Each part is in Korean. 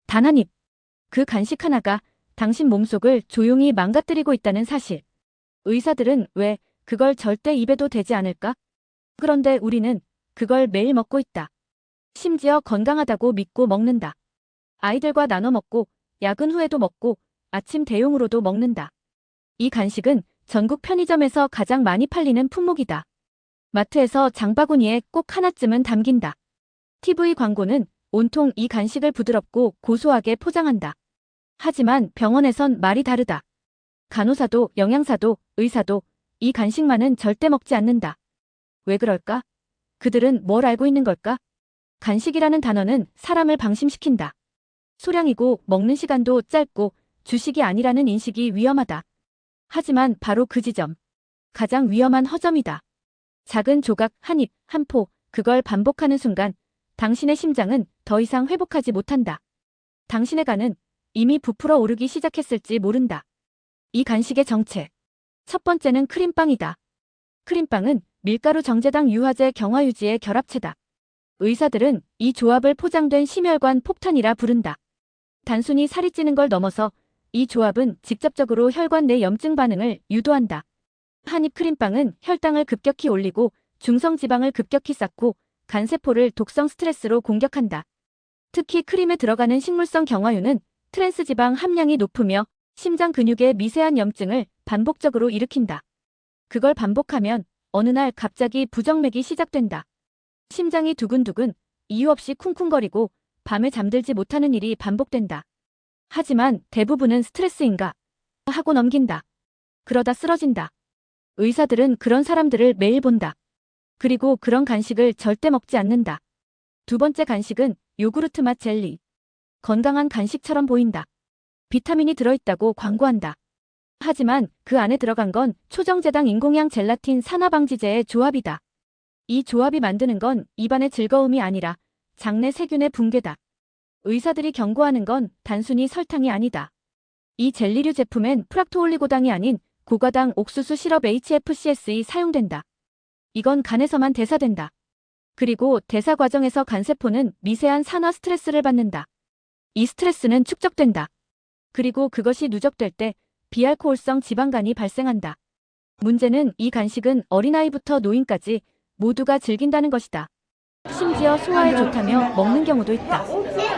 단 한 입. 그 간식 하나가 당신 몸속을 조용히 망가뜨리고 있다는 사실. 의사들은 왜 그걸 절대 입에도 대지 않을까? 그런데 우리는 그걸 매일 먹고 있다. 심지어 건강하다고 믿고 먹는다. 아이들과 나눠 먹고, 야근 후에도 먹고, 아침 대용으로도 먹는다. 이 간식은 전국 편의점에서 가장 많이 팔리는 품목이다. 마트에서 장바구니에 꼭 하나쯤은 담긴다. TV 광고는 온통 이 간식을 부드럽고 고소하게 포장한다. 하지만 병원에선 말이 다르다. 간호사도 영양사도 의사도 이 간식만은 절대 먹지 않는다. 왜 그럴까? 그들은 뭘 알고 있는 걸까? 간식이라는 단어는 사람을 방심시킨다. 소량이고 먹는 시간도 짧고 주식이 아니라는 인식이 위험하다. 하지만 바로 그 지점. 가장 위험한 허점이다. 작은 조각 한 입, 한 포, 그걸 반복하는 순간 당신의 심장은 더 이상 회복하지 못한다. 당신의 간은 이미 부풀어 오르기 시작했을지 모른다. 이 간식의 정체. 첫 번째는 크림빵이다. 크림빵은 밀가루 정제당 유화제 경화유지의 결합체다. 의사들은 이 조합을 포장된 심혈관 폭탄이라 부른다. 단순히 살이 찌는 걸 넘어서 이 조합은 직접적으로 혈관 내 염증 반응을 유도한다. 한입 크림빵은 혈당을 급격히 올리고 중성지방을 급격히 쌓고 간세포를 독성 스트레스로 공격한다. 특히 크림에 들어가는 식물성 경화유는 트랜스지방 함량이 높으며 심장 근육의 미세한 염증을 반복적으로 일으킨다. 그걸 반복하면 어느 날 갑자기 부정맥이 시작된다. 심장이 두근두근, 이유 없이 쿵쿵거리고 밤에 잠들지 못하는 일이 반복된다. 하지만 대부분은 스트레스인가 하고 넘긴다. 그러다 쓰러진다. 의사들은 그런 사람들을 매일 본다. 그리고 그런 간식을 절대 먹지 않는다. 두 번째 간식은 요구르트 맛 젤리. 건강한 간식처럼 보인다. 비타민이 들어있다고 광고한다. 하지만 그 안에 들어간 건 초정제당 인공향 젤라틴 산화방지제의 조합이다. 이 조합이 만드는 건 입안의 즐거움이 아니라 장내 세균의 붕괴다. 의사들이 경고하는 건 단순히 설탕이 아니다. 이 젤리류 제품엔 프락토올리고당이 아닌 고과당 옥수수 시럽 HFCS이 사용된다. 이건 간에서만 대사된다. 그리고 대사 과정에서 간세포는 미세한 산화 스트레스를 받는다. 이 스트레스는 축적된다. 그리고 그것이 누적될 때 비알코올성 지방간이 발생한다. 문제는 이 간식은 어린아이부터 노인까지 모두가 즐긴다는 것이다. 심지어 소화에 좋다며 먹는 경우도 있다.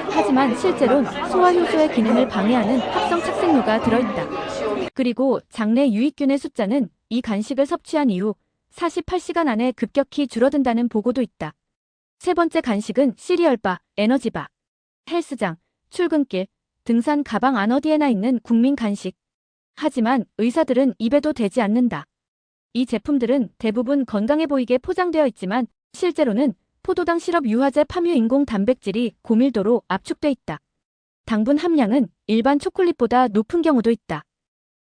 하지만 실제론 소화 효소의 기능을 방해하는 합성 착색류가 들어있다. 그리고 장내 유익균의 숫자는 이 간식을 섭취한 이후 48시간 안에 급격히 줄어든다는 보고도 있다. 세 번째 간식은 시리얼바, 에너지바, 헬스장, 출근길, 등산 가방 안 어디에나 있는 국민 간식. 하지만 의사들은 입에도 대지 않는다. 이 제품들은 대부분 건강해 보이게 포장되어 있지만 실제로는 포도당 시럽 유화제 파뮤 인공 단백질이 고밀도로 압축돼 있다. 당분 함량은 일반 초콜릿보다 높은 경우도 있다.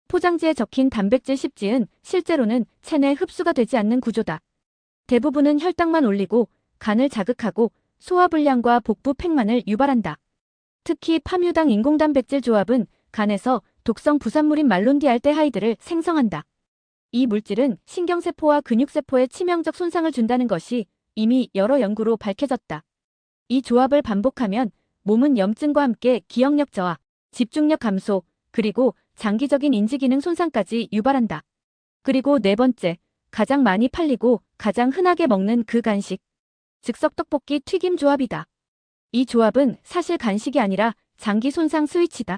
포장지에 적힌 단백질 10지은 실제로는 체내 흡수가 되지 않는 구조다. 대부분은 혈당만 올리고 간을 자극하고 소화불량과 복부 팽만을 유발한다. 특히 파뮤당 인공단백질 조합은 간에서 독성 부산물인 말론디알데하이드를 생성한다. 이 물질은 신경세포와 근육세포에 치명적 손상을 준다는 것이 이미 여러 연구로 밝혀졌다. 이 조합을 반복하면 몸은 염증과 함께 기억력 저하, 집중력 감소, 그리고 장기적인 인지기능 손상까지 유발한다. 그리고 네 번째, 가장 많이 팔리고 가장 흔하게 먹는 그 간식. 즉석 떡볶이 튀김 조합이다. 이 조합은 사실 간식이 아니라 장기 손상 스위치다.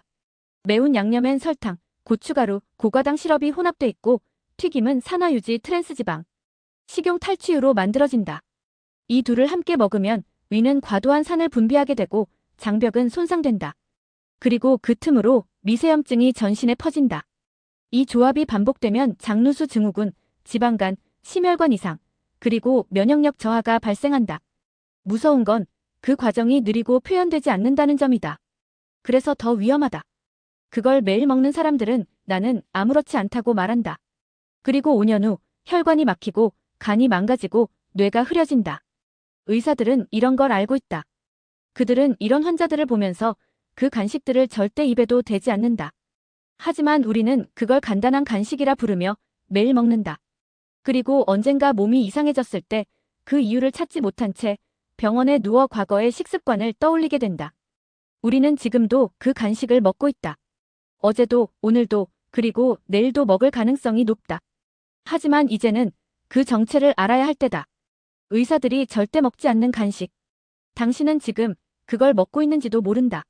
매운 양념엔 설탕, 고춧가루, 고과당 시럽이 혼합돼 있고 튀김은 산화유지 트랜스지방, 식용 탈취유로 만들어진다. 이 둘을 함께 먹으면 위는 과도한 산을 분비하게 되고 장벽은 손상된다. 그리고 그 틈으로 미세염증이 전신에 퍼진다. 이 조합이 반복되면 장누수 증후군, 지방간, 심혈관 이상, 그리고 면역력 저하가 발생한다. 무서운 건 그 과정이 느리고 표현되지 않는다는 점이다. 그래서 더 위험하다. 그걸 매일 먹는 사람들은 나는 아무렇지 않다고 말한다. 그리고 5년 후 혈관이 막히고 간이 망가지고 뇌가 흐려진다. 의사들은 이런 걸 알고 있다. 그들은 이런 환자들을 보면서 그 간식들을 절대 입에도 대지 않는다. 하지만 우리는 그걸 간단한 간식이라 부르며 매일 먹는다. 그리고 언젠가 몸이 이상해졌을 때 그 이유를 찾지 못한 채 병원에 누워 과거의 식습관을 떠올리게 된다. 우리는 지금도 그 간식을 먹고 있다. 어제도, 오늘도, 그리고 내일도 먹을 가능성이 높다. 하지만 이제는 그 정체를 알아야 할 때다. 의사들이 절대 먹지 않는 간식. 당신은 지금 그걸 먹고 있는지도 모른다.